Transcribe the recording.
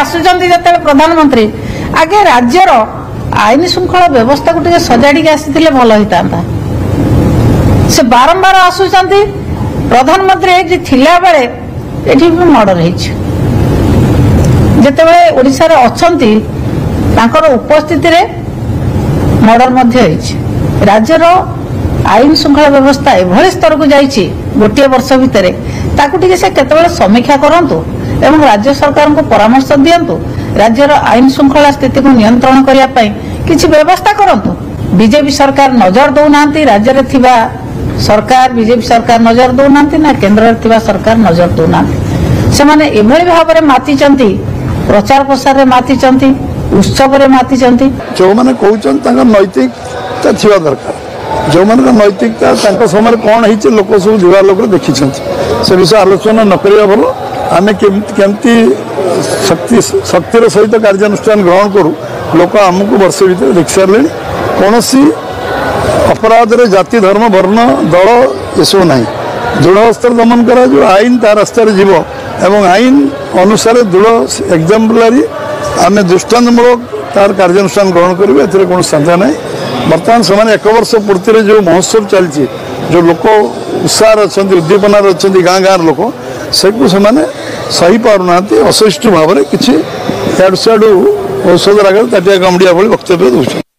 आसुचंती जते प्रधानमंत्री आगे राज्यर आईन श्रृंखला व्यवस्था को सजाड़ी आसी भल होता से बारंबार आसुचंती प्रधानमंत्री थिला बेले एठी मर्डर होते ओडिशार अच्छी उपस्थिति रे मर्डर राज्यर आईन श्रृंखला व्यवस्था एभली स्तर को जाइए गोटे वर्ष भितर ताकू से केतबेले समीक्षा करंतु एवं राज्य सरकार को परामर्श दियंतु राज्यर आईन श्रृंखला स्थिति को नियंत्रण करिया पई किछि व्यवस्था करंतु। बीजेपी सरकार नजर दौना राज्य रे थिबा सरकार बीजेपी सरकार नजर दौना ना केंद्र रे थिबा सरकार नजर दौना से माने एभली भाव में मातिचंती प्रचार प्रसार रे मातिचंती उत्सव रे मातिचंती जो माने कहउचन तांका नैतिकता थिबा दरकार जो माने नैतिकता तांका समय कोन हिचे लोक सब जुवा लोक देखि से विषय आलोचना न करिया भलो आमे केमती शक्तिर सहित कार्यानुष्ठान ग्रहण करूँ लोक आमको वर्ष भर देख सारे कौन अपराध रे जाति धर्म वर्ण दल यू ना दृढ़ हस्तर दमन करा जो आईन ता रास्तार जीव एवं आईन अनुसार दृढ़ एग्जाम्पलारी आम दृष्टान्तमूलक तार कार्यानुष्ठान ग्रहण करेंगे ए कौन संदेह ना बर्तमान से एक वर्ष पूर्ति जो महोत्सव चलती जो लोक उत्साह अच्छा उद्दीपनार अच्छा गाँ गाँव लोक से सही पारना असहिष्णु भाव में किसी याडू सियाडू औषध राग ताटिया कामड़िया भाई वक्तव्य दूसरे।